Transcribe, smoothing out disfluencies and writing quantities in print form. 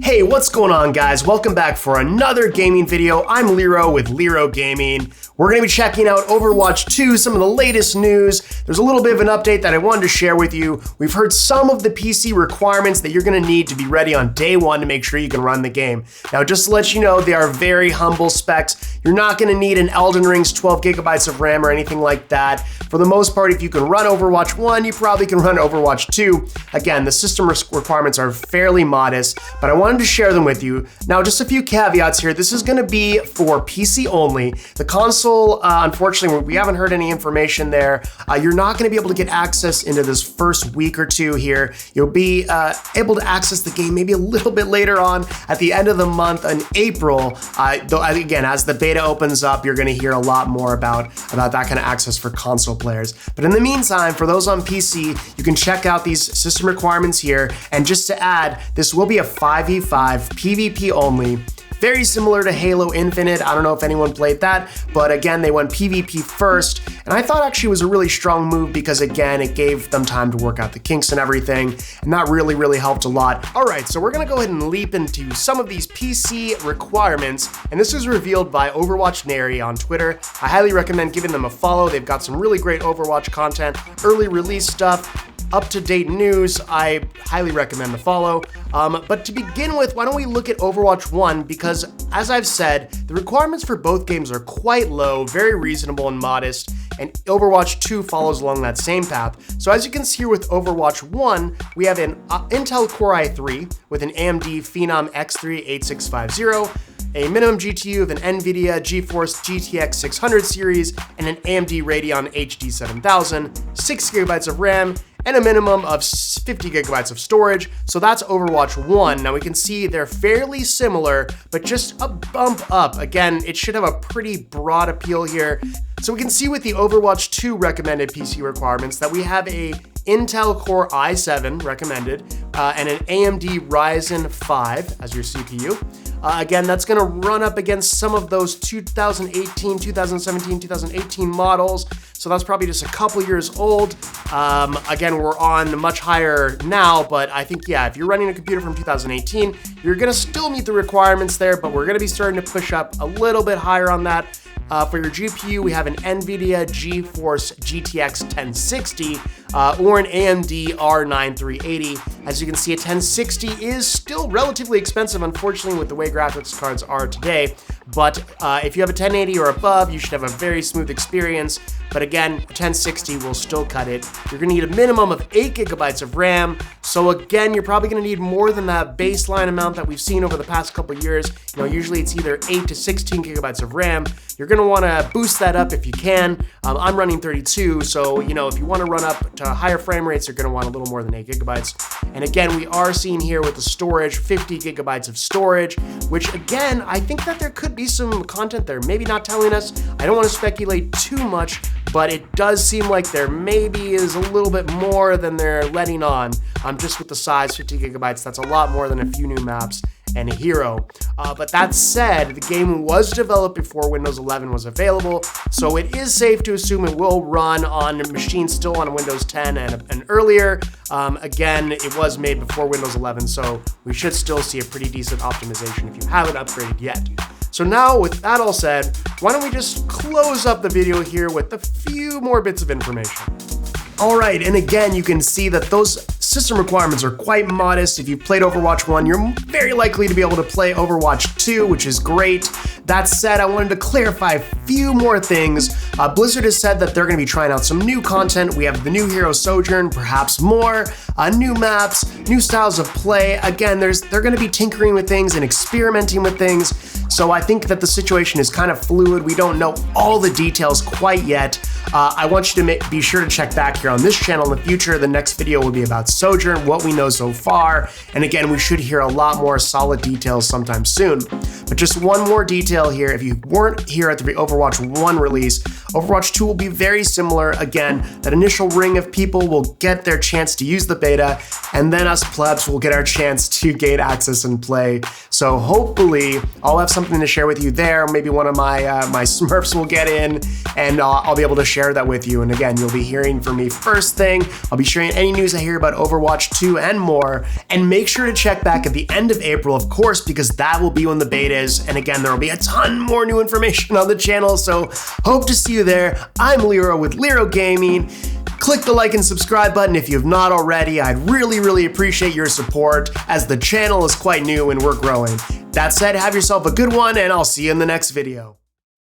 Hey, what's going on, guys? Welcome back for another gaming video. I'm Lero with LeroGaming. We're going to be checking out Overwatch 2, some of the latest news. There's a little bit of an update that I wanted to share with you. We've heard some of the PC requirements that you're going to need to be ready on day one to make sure you can run the game. Now, just to let you know, they are very humble specs. You're not going to need an Elden Ring's 12 gigabytes of RAM or anything like that. For the most part, if you can run Overwatch 1, you probably can run Overwatch 2. Again, the system requirements are fairly modest, but I wanted to share them with you. Now, just a few caveats here. This is going to be for PC only. The console, unfortunately, we haven't heard any information there. You're not going to be able to get access into this first week or two here. You'll be able to access the game maybe a little bit later on at the end of the month in April. Though, again, as the beta opens up, you're going to hear a lot more about that kind of access for console players. But in the meantime, for those on PC, you can check out these system requirements here. And just to add, this will be a 5v5 PvP only. Very similar to Halo Infinite. I don't know if anyone played that, but again, they went PvP first. And I thought actually it was a really strong move because again, it gave them time to work out the kinks and everything. And that really helped a lot. All right, so we're gonna go ahead and leap into some of these PC requirements. And this was revealed by Overwatch Neri on Twitter. I highly recommend giving them a follow. They've got some really great Overwatch content, early release stuff, up-to-date news. I highly recommend the follow. But to begin with, why don't we look at Overwatch 1, because as I've said, the requirements for both games are quite low, very reasonable and modest, and Overwatch 2 follows along that same path. So as you can see here with Overwatch 1, we have an Intel Core i3 with an AMD Phenom X3 8650, a minimum GPU of an NVIDIA GeForce GTX 600 series, and an AMD Radeon HD 7000, 6 gigabytes of RAM, and a minimum of 50 gigabytes of storage. So that's Overwatch 1. Now we can see they're fairly similar, but just a bump up. Again, it should have a pretty broad appeal here. So we can see with the Overwatch 2 recommended PC requirements that we have a Intel Core i7 recommended, and an AMD Ryzen 5 as your CPU. Again, that's gonna run up against some of those 2018, 2017, 2018 models. So that's probably just a couple years old. Again, we're on much higher now, but I think, yeah, if you're running a computer from 2018, you're gonna still meet the requirements there, but we're gonna be starting to push up a little bit higher on that. For your GPU, we have an NVIDIA GeForce GTX 1060 or an AMD R9 380. As you can see, a 1060 is still relatively expensive, unfortunately, with the way graphics cards are today. But if you have a 1080 or above, you should have a very smooth experience. But again, 1060 will still cut it. You're gonna need a minimum of 8 gigabytes of RAM. So again, you're probably gonna need more than that baseline amount that we've seen over the past couple of years. You know, usually it's either 8 to 16 gigabytes of RAM. You're gonna wanna boost that up if you can. I'm running 32, so you know, if you wanna run up to higher frame rates, you're gonna want a little more than 8 gigabytes. And again, we are seeing here with the storage, 50 gigabytes of storage, which again, I think that there could be some content they're maybe not telling us. I don't wanna speculate too much, but it does seem like there maybe is a little bit more than they're letting on. Just with the size, 50 gigabytes, that's a lot more than a few new maps and a hero. But that said, the game was developed before Windows 11 was available, so it is safe to assume it will run on machines still on Windows 10 and earlier. Again, it was made before Windows 11, so we should still see a pretty decent optimization if you haven't upgraded yet. So now, with that all said, why don't we just close up the video here with a few more bits of information. All right, and again, you can see that those system requirements are quite modest. If you've played Overwatch 1, you're very likely to be able to play Overwatch 2, which is great. That said, I wanted to clarify a few more things. Blizzard has said that they're gonna be trying out some new content. We have the new hero Sojourn, perhaps more, new maps, new styles of play. Again, they're gonna be tinkering with things and experimenting with things. So I think that the situation is kind of fluid. We don't know all the details quite yet. I want you to be sure to check back here on this channel in the future. The next video will be about Sojourn, what we know so far. And again, we should hear a lot more solid details sometime soon. But just one more detail here. If you weren't here at the Overwatch Overwatch 1 release, Overwatch 2 will be very similar. Again, that initial ring of people will get their chance to use the beta, and then us plebs will get our chance to gain access and play. So hopefully I'll have something to share with you there. Maybe one of my Smurfs will get in, and I'll be able to share that with you. And again, you'll be hearing from me first thing. I'll be sharing any news I hear about Overwatch 2 and more. And make sure to check back at the end of April, of course, because that will be when the beta is. And again, there will be a ton more new information on the channel. So hope to see you there. I'm Lero with Lero Gaming. Click the like and subscribe button if you have not already. I'd really appreciate your support, as the channel is quite new and we're growing. That said, have yourself a good one, and I'll see you in the next video.